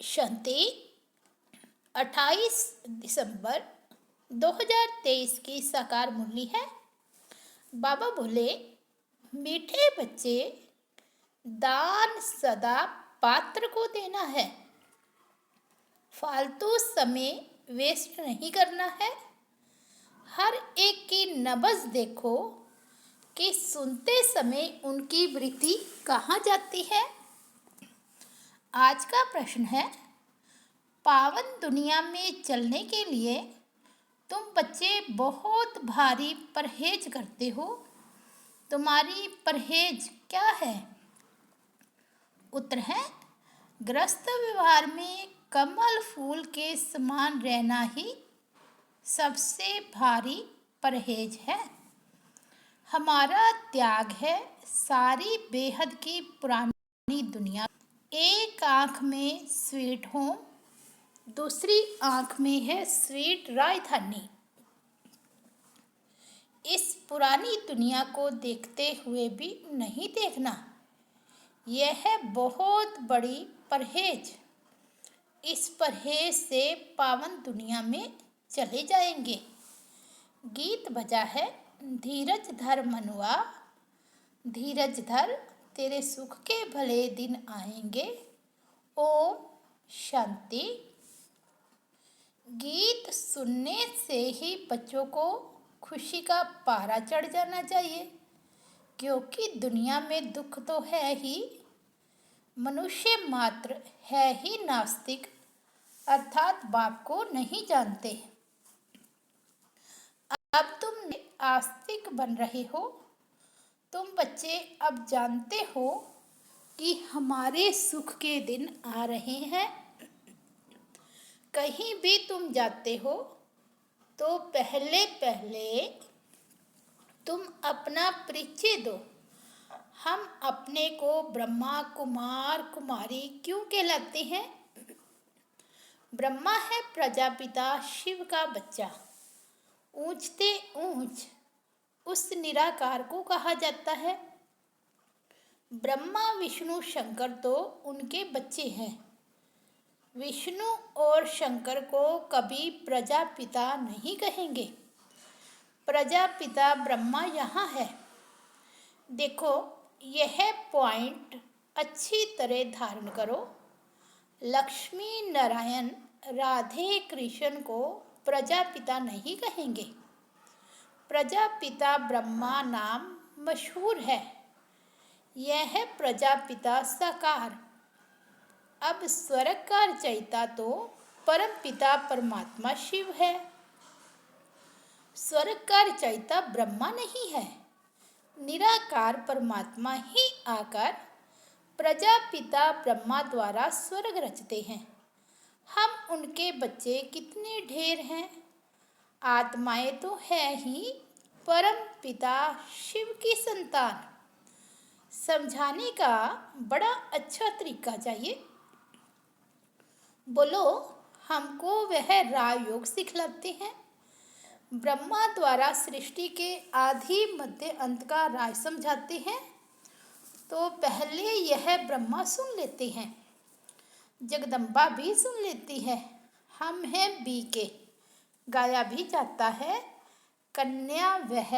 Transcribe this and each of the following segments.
शांति 28 दिसंबर 2023 की साकार मुरली है। बाबा बोले, मीठे बच्चे, दान सदा पात्र को देना है, फालतू समय वेस्ट नहीं करना है। हर एक की नब्ज देखो कि सुनते समय उनकी वृत्ति कहाँ जाती है। आज का प्रश्न है, पावन दुनिया में चलने के लिए तुम बच्चे बहुत भारी परहेज करते हो। तुम्हारी परहेज क्या है? उत्तर है, गृहस्थ व्यवहार में कमल फूल के समान रहना ही सबसे भारी परहेज है। हमारा त्याग है सारी बेहद की पुरानी दुनिया। एक आँख में स्वीट होम, दूसरी आँख में है स्वीट राजधानी। इस पुरानी दुनिया को देखते हुए भी नहीं देखना, यह है बहुत बड़ी परहेज। इस परहेज से पावन दुनिया में चले जाएंगे। गीत बजा है, धीरज धर मनुआ, धीरज धर, तेरे सुख के भले दिन आएंगे। ओम शांति। गीत सुनने से ही बच्चों को खुशी का पारा चढ़ जाना चाहिए, क्योंकि दुनिया में दुख तो है ही। मनुष्य मात्र है ही नास्तिक, अर्थात बाप को नहीं जानते। अब तुम आस्तिक बन रहे हो। तुम बच्चे अब जानते हो कि हमारे सुख के दिन आ रहे हैं। कहीं भी तुम जाते हो तो पहले तुम अपना परिचय दो। हम अपने को ब्रह्मा कुमार कुमारी क्यों कहलाते हैं? ब्रह्मा है प्रजापिता शिव का बच्चा। ऊंचते ऊंच उस निराकार को कहा जाता है। ब्रह्मा विष्णु शंकर तो उनके बच्चे हैं। विष्णु और शंकर को कभी प्रजापिता नहीं कहेंगे। प्रजापिता ब्रह्मा यहाँ है। देखो, यह पॉइंट अच्छी तरह धारण करो। लक्ष्मी नारायण राधे कृष्ण को प्रजापिता नहीं कहेंगे। प्रजापिता ब्रह्मा नाम मशहूर है। यह है प्रजापिता साकार। अब स्वर्ग का रचयिता तो परम पिता परमात्मा शिव है। स्वर्ग का रचयिता ब्रह्मा नहीं है। निराकार परमात्मा ही आकर प्रजापिता ब्रह्मा द्वारा स्वर्ग रचते हैं। हम उनके बच्चे कितने ढेर हैं। आत्माएं तो है ही परम पिता शिव की संतान। समझाने का बड़ा अच्छा तरीका चाहिए। बोलो, हमको वह राजयोग सिखलाते हैं। ब्रह्मा द्वारा सृष्टि के आदि मध्य अंत का राज समझाते हैं। तो पहले यह ब्रह्मा सुन लेते हैं, जगदम्बा भी सुन लेती है। हम हैं बीके, गाया भी जाता है। कन्या वह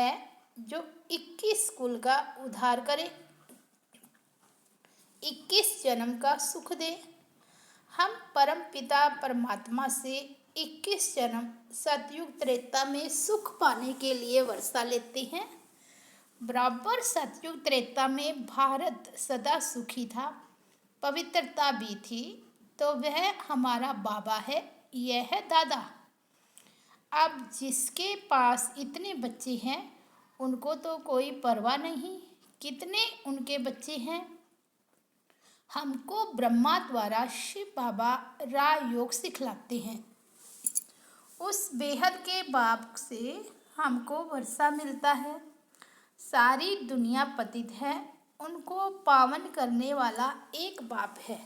जो 21 कुल का उद्धार करे, 21 जन्म का सुख दे। हम परम पिता परमात्मा से 21 जन्म सतयुग त्रेता में सुख पाने के लिए वर्षा लेते हैं। बराबर सतयुग त्रेता में भारत सदा सुखी था, पवित्रता भी थी। तो वह हमारा बाबा है, यह है दादा। अब जिसके पास इतने बच्चे हैं उनको तो कोई परवाह नहीं कितने उनके बच्चे हैं। हमको ब्रह्मा द्वारा शिव बाबा राजयोग सिखलाते हैं। उस बेहद के बाप से हमको वर्षा मिलता है। सारी दुनिया पतित है, उनको पावन करने वाला एक बाप है।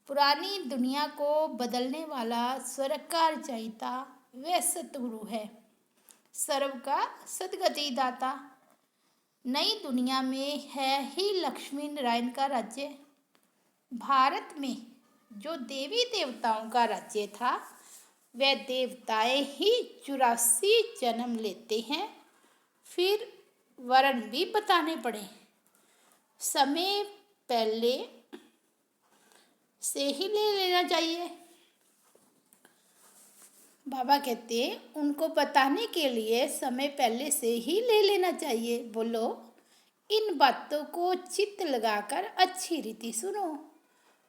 पुरानी दुनिया को बदलने वाला स्वर्ग का रचयिता वह सतगुरु है, सर्व का सदगति दाता। नई दुनिया में है ही लक्ष्मी नारायण का राज्य। भारत में जो देवी देवताओं का राज्य था, वह देवताएं ही 84 जन्म लेते हैं। फिर वर्ण भी बताने पड़े। समय पहले से ही ले लेना चाहिए। बाबा कहते हैं उनको बताने के लिए समय पहले से ही ले लेना चाहिए। बोलो, इन बातों को चित्त लगाकर अच्छी रीति सुनो,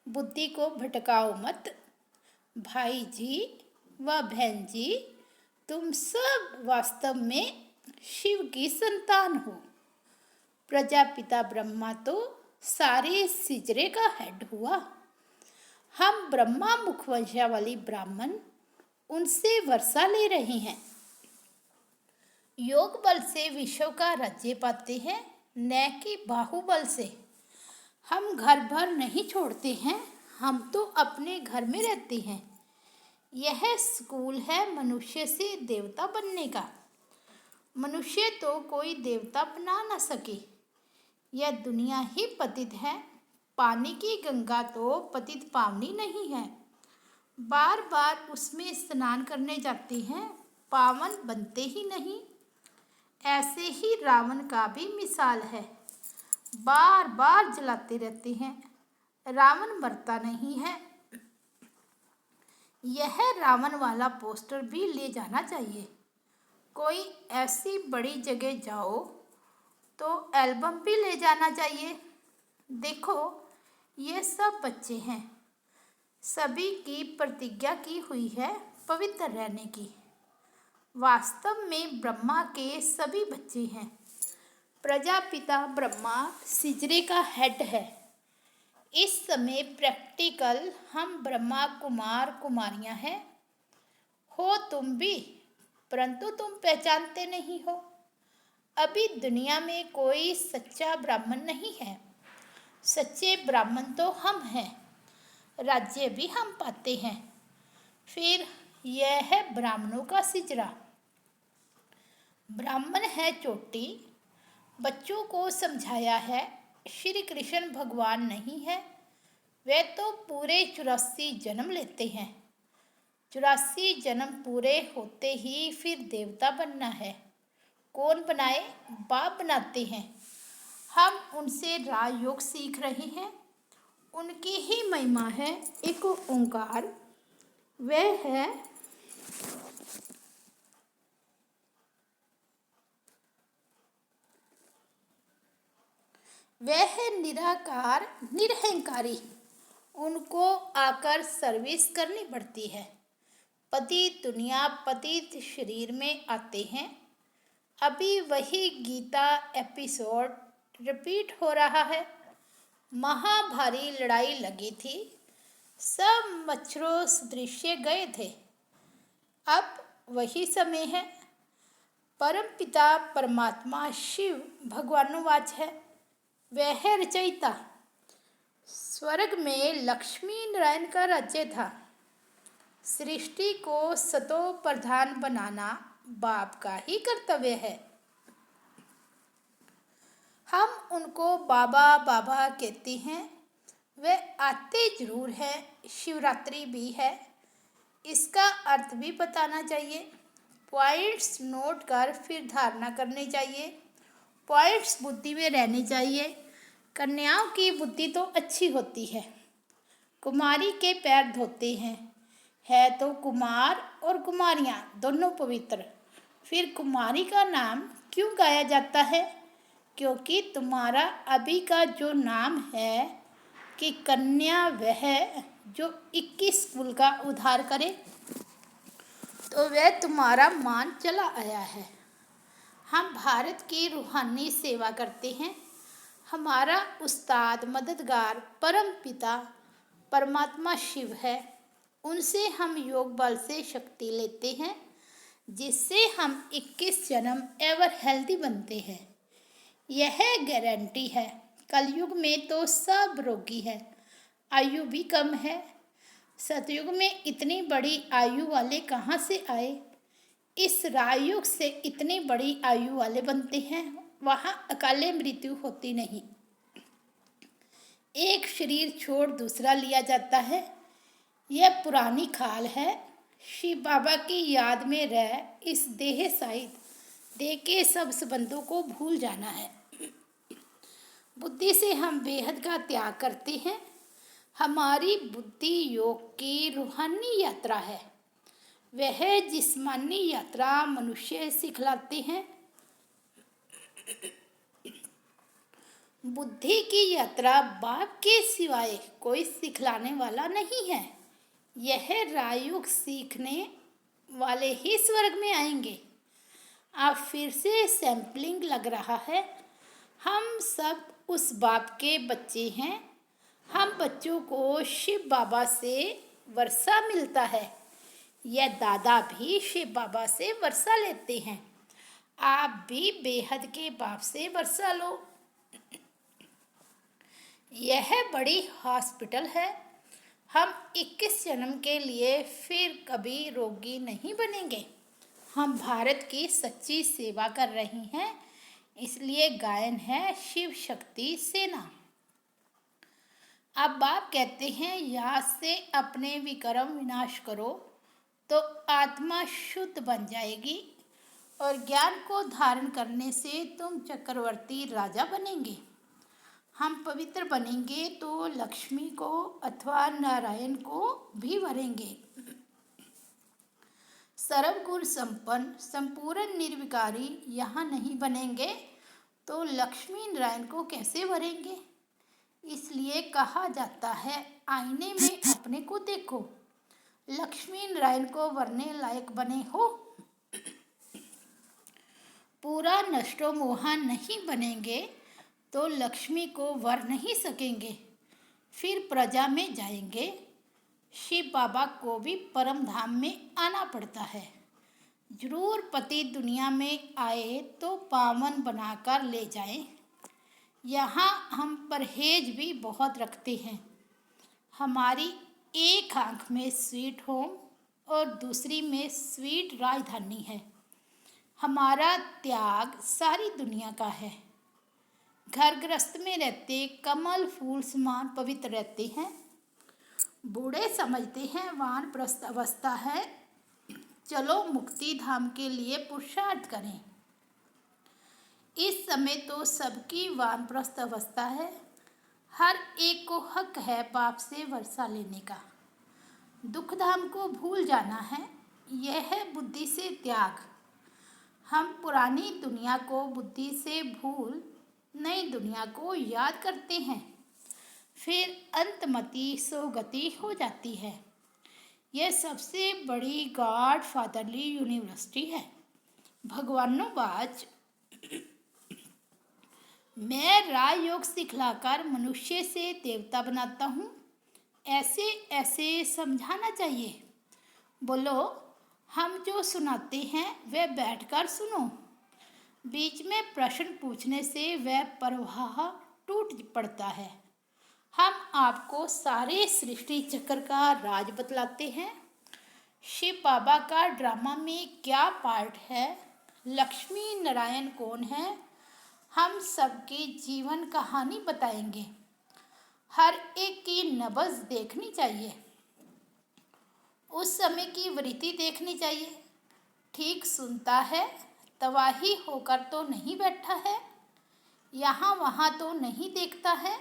बुद्धि को भटकाओ मत। भाई जी व बहन जी, तुम सब वास्तव में शिव की संतान हो। प्रजापिता ब्रह्मा तो सारे सिजरे का हेड हुआ। हम ब्रह्मा मुखवंशावली ब्राह्मण उनसे वर्षा ले रहे हैं। योग बल से विश्व का राज्य पाते हैं, न कि बाहुबल से। हम घर भर नहीं छोड़ते हैं, हम तो अपने घर में रहते हैं। यह स्कूल है मनुष्य से देवता बनने का। मनुष्य तो कोई देवता बना न सके। यह दुनिया ही पतित है। पानी की गंगा तो पतित पावनी नहीं है। बार बार उसमें स्नान करने जाते हैं, पावन बनते ही नहीं। ऐसे ही रावण का भी मिसाल है। बार बार जलाते रहते हैं, रावण मरता नहीं है। यह रावण वाला पोस्टर भी ले जाना चाहिए। कोई ऐसी बड़ी जगह जाओ तो एल्बम भी ले जाना चाहिए। देखो, ये सब बच्चे हैं, सभी की प्रतिज्ञा की हुई है पवित्र रहने की। वास्तव में ब्रह्मा के सभी बच्चे हैं। प्रजापिता ब्रह्मा सिजरे का हेड है। इस समय प्रैक्टिकल हम ब्रह्मा कुमार कुमारियां हैं। हो तुम भी, परंतु तुम पहचानते नहीं हो। अभी दुनिया में कोई सच्चा ब्राह्मण नहीं है। सच्चे ब्राह्मण तो हम हैं। राज्य भी हम पाते हैं। फिर यह है ब्राह्मणों का सिजरा। ब्राह्मण है चोटी। बच्चों को समझाया है श्री कृष्ण भगवान नहीं है। वे तो पूरे 84 जन्म लेते हैं। 84 जन्म पूरे होते ही फिर देवता बनना है। कौन बनाए? बाप बनाते हैं। हम उनसे राजयोग सीख रहे हैं। उनकी ही महिमा है एक ओंकार। वह है निराकार निरहंकारी। उनको आकर सर्विस करनी पड़ती है। पतित दुनिया पतित शरीर में आते हैं। अभी वही गीता एपिसोड रिपीट हो रहा है। महाभारी लड़ाई लगी थी। सब मच्छरों सदृश्य गए थे। अब वही समय है। परमपिता परमात्मा शिव भगवानुवाच है। वह है रचयिता। स्वर्ग में लक्ष्मी नारायण का राज्य था। सृष्टि को सतो प्रधान बनाना बाप का ही कर्तव्य है। हम उनको बाबा बाबा कहते हैं। वे आते जरूर है। शिवरात्रि भी है, इसका अर्थ भी बताना चाहिए। पॉइंट्स नोट कर फिर धारणा करनी चाहिए। पॉइंट्स बुद्धि में रहने चाहिए। कन्याओं की बुद्धि तो अच्छी होती है। कुमारी के पैर धोते हैं। है तो कुमार और कुमारियाँ दोनों पवित्र। फिर कुमारी का नाम क्यों गाया जाता है? क्योंकि तुम्हारा अभी का जो नाम है कि कन्या वह जो 21 कुल का उद्धार करे, तो वह तुम्हारा मान चला आया है। हम भारत की रूहानी सेवा करते हैं। हमारा उस्ताद मददगार परम पिता परमात्मा शिव है। उनसे हम योग बल से शक्ति लेते हैं, जिससे हम 21 जन्म एवर हेल्दी बनते हैं। यह गारंटी है। कलयुग में तो सब रोगी है, आयु भी कम है। सतयुग में इतनी बड़ी आयु वाले कहाँ से आए? इस राजयुग से इतनी बड़ी आयु वाले बनते हैं। वहाँ अकाले मृत्यु होती नहीं। एक शरीर छोड़ दूसरा लिया जाता है। यह पुरानी खाल है। शिव बाबा की याद में रह इस देह सहित देह के सब संबंधों को भूल जाना है। बुद्धि से हम बेहद का त्याग करते हैं। हमारी बुद्धि योग की रूहानी यात्रा है। वह जिस्मानी यात्रा मनुष्य सिखलाते हैं। बुद्धि की यात्रा बाप के सिवाय कोई सिखलाने वाला नहीं है। यह राजयोग सीखने वाले ही स्वर्ग में आएंगे। अब फिर से सैंपलिंग लग रहा है। हम सब उस बाप के बच्चे हैं। हम बच्चों को शिव बाबा से वर्षा मिलता है। यह दादा भी शिव बाबा से वर्षा लेते हैं। आप भी बेहद के बाप से वर्षा लो। यह बड़ी हॉस्पिटल है। हम 21 जन्म के लिए फिर कभी रोगी नहीं बनेंगे। हम भारत की सच्ची सेवा कर रहे हैं, इसलिए गायन है शिव शक्ति सेना। अब बाप कहते हैं यहाँ से अपने विक्रम विनाश करो तो आत्मा शुद्ध बन जाएगी और ज्ञान को धारण करने से तुम चक्रवर्ती राजा बनेंगे। हम पवित्र बनेंगे तो लक्ष्मी को अथवा नारायण को भी वरेंगे। सर्वगुण संपन्न संपूर्ण निर्विकारी यहाँ नहीं बनेंगे तो लक्ष्मी नारायण को कैसे वरेंगे। इसलिए कहा जाता है आईने में अपने को देखो। लक्ष्मी नारायण को वरने लायक बने हो। पूरा नष्टो मोहा नहीं बनेंगे तो लक्ष्मी को वर नहीं सकेंगे। फिर प्रजा में जाएंगे। शिव बाबा को भी परम धाम में आना पड़ता है। जरूर पति दुनिया में आए तो पावन बनाकर ले जाएं। यहाँ हम परहेज भी बहुत रखते हैं। हमारी एक आँख में स्वीट होम और दूसरी में स्वीट राजधानी है। हमारा त्याग सारी दुनिया का है। घर गृहस्थ में रहते कमल फूल समान पवित्र रहते हैं। बूढ़े समझते हैं वानप्रस्थ अवस्था है, चलो मुक्ति धाम के लिए पुरुषार्थ करें। इस समय तो सबकी वानप्रस्थ अवस्था है। हर एक को हक है बाप से वर्षा लेने का। दुख धाम को भूल जाना है, यह है बुद्धि से त्याग। हम पुरानी दुनिया को बुद्धि से भूल नई दुनिया को याद करते हैं। फिर अंतमति सोगति हो जाती है। यह सबसे बड़ी गॉड फादरली यूनिवर्सिटी है। भगवानोवाच मैं राजयोग सिखलाकर मनुष्य से देवता बनाता हूँ। ऐसे ऐसे समझाना चाहिए। बोलो हम जो सुनाते हैं वह बैठकर सुनो। बीच में प्रश्न पूछने से वह प्रवाह टूट पड़ता है। हम आपको सारे सृष्टि चक्र का राज बतलाते हैं। शिव बाबा का ड्रामा में क्या पार्ट है, लक्ष्मी नारायण कौन है, हम सबकी जीवन कहानी बताएंगे। हर एक की नब्ज देखनी चाहिए। उस समय की वृत्ति देखनी चाहिए। ठीक सुनता है, तवाही होकर तो नहीं बैठा है। यहाँ वहाँ तो नहीं देखता है।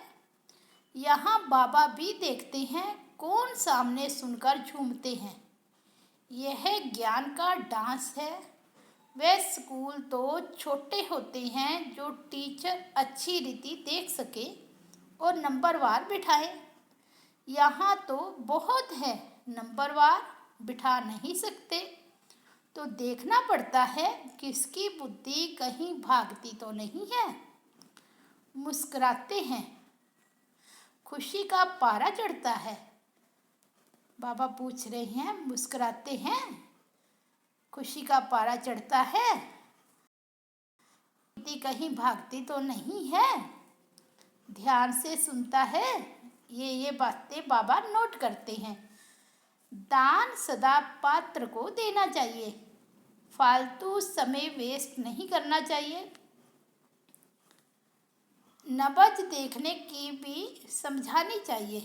यहाँ बाबा भी देखते हैं, कौन सामने सुनकर झूमते हैं। यह ज्ञान का डांस है। वे स्कूल तो छोटे होते हैं जो टीचर अच्छी रीति देख सके और नंबरवार बिठाए। यहाँ तो बहुत है, नंबरवार बिठा नहीं सकते। तो देखना पड़ता है किसकी बुद्धि कहीं भागती तो नहीं है। मुस्कुराते हैं, खुशी का पारा चढ़ता है। बाबा पूछ रहे हैं मुस्कुराते हैं, खुशी का पारा चढ़ता है, बुद्धि कहीं भागती तो नहीं है। ध्यान से सुनता है। ये बातें बाबा नोट करते हैं। दान सदा पात्र को देना चाहिए। फालतू समय वेस्ट नहीं करना चाहिए। नब्ज देखने की भी समझानी चाहिए।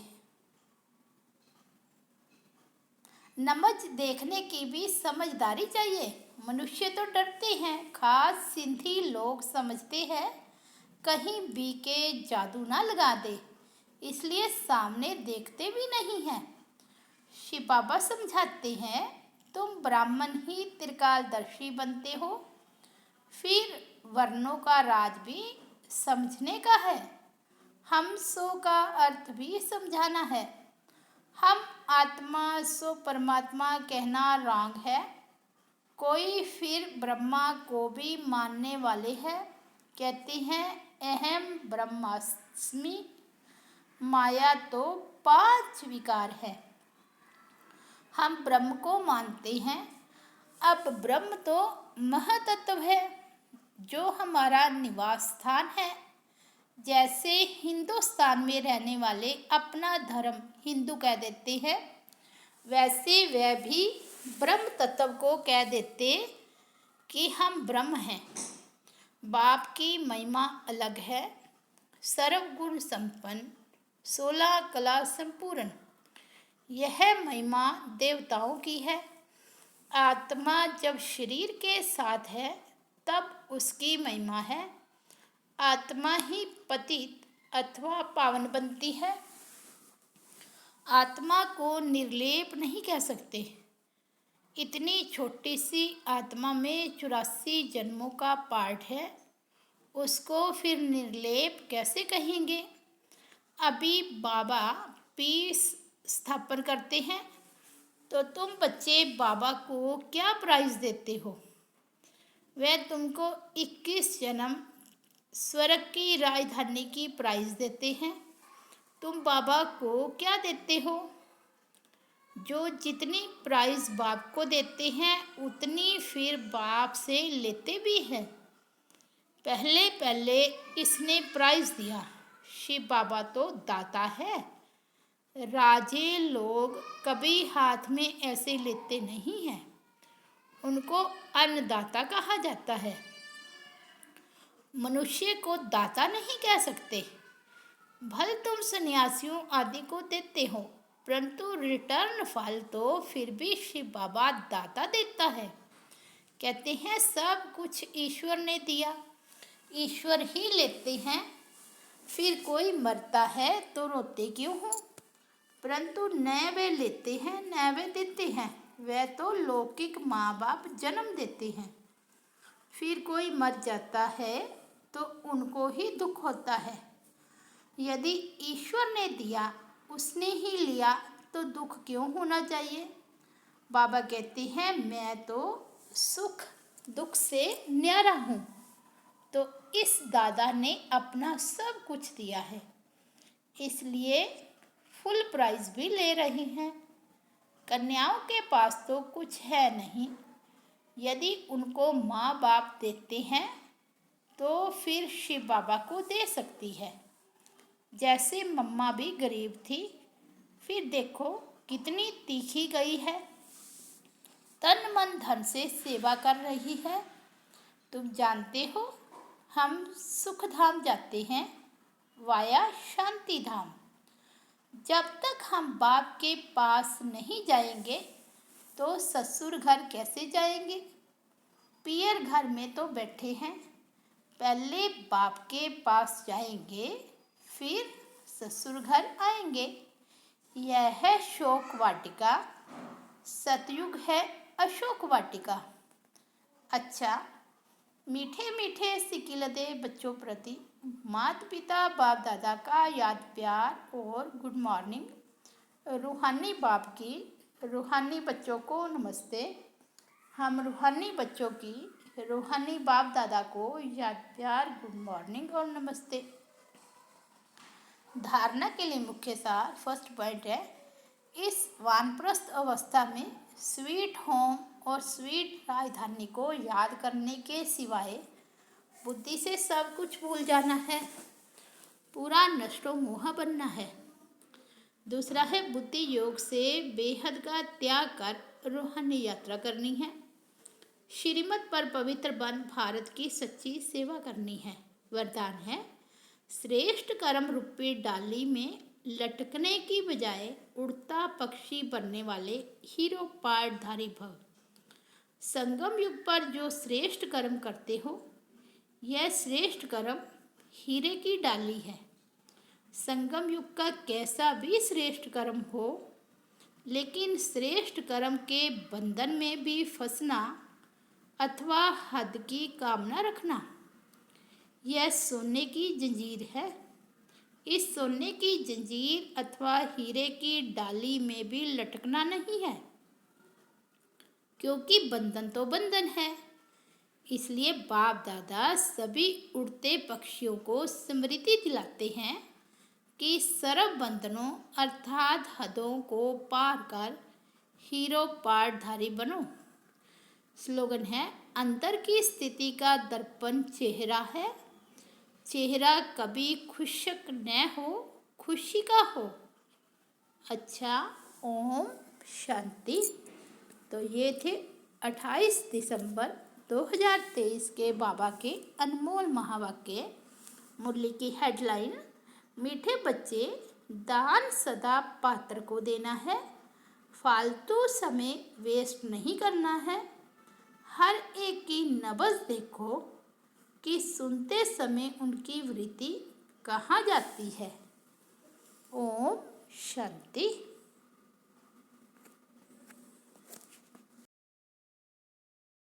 नमज देखने की भी समझदारी चाहिए। मनुष्य तो डरते हैं, खास सिंधी लोग समझते हैं कहीं बीके जादू ना लगा दे, इसलिए सामने देखते भी नहीं हैं। शिव बाबा समझाते हैं, तुम ब्राह्मण ही त्रिकालदर्शी बनते हो, फिर वर्णों का राज भी समझने का है। हम सो का अर्थ भी समझाना है। हम आत्मा सो परमात्मा कहना रॉन्ग है। कोई फिर ब्रह्मा को भी मानने वाले हैं, कहते हैं अहम ब्रह्मास्मि। माया तो 5 विकार है। हम ब्रह्म को मानते हैं। अब ब्रह्म तो महतत्व है, जो हमारा निवास स्थान है। जैसे हिंदुस्तान में रहने वाले अपना धर्म हिंदू कह देते हैं, वैसे वह भी ब्रह्म तत्व को कह देते कि हम ब्रह्म हैं। बाप की महिमा अलग है, सर्वगुण संपन्न, 16 कला संपूर्ण। यह महिमा देवताओं की है। आत्मा जब शरीर के साथ है तब उसकी महिमा है। आत्मा ही पतित अथवा पावन बनती है। आत्मा को निर्लेप नहीं कह सकते। इतनी छोटी सी आत्मा में 84 जन्मों का पार्ट है, उसको फिर निर्लेप कैसे कहेंगे। अभी बाबा पीस स्थापन करते हैं, तो तुम बच्चे बाबा को क्या प्राइज़ देते हो। वह तुमको 21 जन्म स्वर्ग की राजधानी की प्राइज़ देते हैं। तुम बाबा को क्या देते हो। जो जितनी प्राइज़ बाप को देते हैं उतनी फिर बाप से लेते भी हैं। पहले पहले इसने प्राइज़ दिया। शिव बाबा तो दाता है। राजे लोग कभी हाथ में ऐसे लेते नहीं हैं, उनको अन्नदाता कहा जाता है। मनुष्य को दाता नहीं कह सकते। भले तुम सन्यासियों आदि को देते हो, परंतु रिटर्न फल तो फिर भी शिव बाबा दाता देता है। कहते हैं सब कुछ ईश्वर ने दिया, ईश्वर ही लेते हैं। फिर कोई मरता है तो रोते क्यों हो। परंतु न वे लेते हैं न वे देते हैं, वे तो लौकिक माँ बाप जन्म देते हैं। फिर कोई मर जाता है तो उनको ही दुख होता है। यदि ईश्वर ने दिया, उसने ही लिया, तो दुख क्यों होना चाहिए। बाबा कहते हैं मैं तो सुख दुख से न्यारा हूँ। तो इस दादा ने अपना सब कुछ दिया है, इसलिए फुल प्राइज भी ले रहे हैं। कन्याओं के पास तो कुछ है नहीं। यदि उनको माँ बाप देते हैं तो फिर शिव बाबा को दे सकती है। जैसे मम्मा भी गरीब थी, फिर देखो कितनी तीखी गई है, तन मन धन से सेवा कर रही है। तुम जानते हो हम सुख धाम जाते हैं वाया शांति धाम। जब तक हम बाप के पास नहीं जाएंगे तो ससुर घर कैसे जाएंगे। पियर घर में तो बैठे हैं, पहले बाप के पास जाएंगे फिर ससुर घर आएंगे। यह है शोक वाटिका, सतयुग है अशोक वाटिका। अच्छा, मीठे मीठे सिकिलदे बच्चों प्रति माता पिता बाप दादा का याद प्यार और गुड मॉर्निंग। रूहानी बाप की रूहानी बच्चों को नमस्ते। हम रूहानी बच्चों की रूहानी बाप दादा को याद प्यार गुड मॉर्निंग और नमस्ते। धारणा के लिए मुख्य सार फर्स्ट पॉइंट है, इस वानप्रस्थ अवस्था में स्वीट होम और स्वीट राजधानी को याद करने के सिवाय बुद्धि से सब कुछ भूल जाना है, पूरा नष्टो मोह बनना है। दूसरा है बुद्धि योग से बेहद का त्याग कर रूहानी यात्रा करनी है। श्रीमत पर पवित्र बन भारत की सच्ची सेवा करनी है। वरदान है, श्रेष्ठ कर्म रूपी डाली में लटकने की बजाय उड़ता पक्षी बनने वाले हीरो पाठधारी भव। संगम युग पर जो श्रेष्ठ कर्म करते हो, यह श्रेष्ठ कर्म हीरे की डाली है। संगम युग का कैसा भी श्रेष्ठ कर्म हो, लेकिन श्रेष्ठ कर्म के बंधन में भी फंसना अथवा हद की कामना रखना, यह सोने की जंजीर है। इस सोने की जंजीर अथवा हीरे की डाली में भी लटकना नहीं है, क्योंकि बंधन तो बंधन है। इसलिए बाप दादा सभी उड़ते पक्षियों को स्मृति दिलाते हैं कि सर्व बंधनों अर्थात हदों को पार कर हीरो पाठधारी बनो। स्लोगन है, अंदर की स्थिति का दर्पण चेहरा है, चेहरा कभी खुशक न हो, खुशी का हो। अच्छा, ओम शांति। तो ये थे 28 दिसंबर 2023 के बाबा के अनमोल महावाक्य। मुरली की हेडलाइन, मीठे बच्चे, दान सदा पात्र को देना है, फालतू समय वेस्ट नहीं करना है। हर एक की नब्ज देखो कि सुनते समय उनकी वृत्ति कहाँ जाती है। ओम शांति।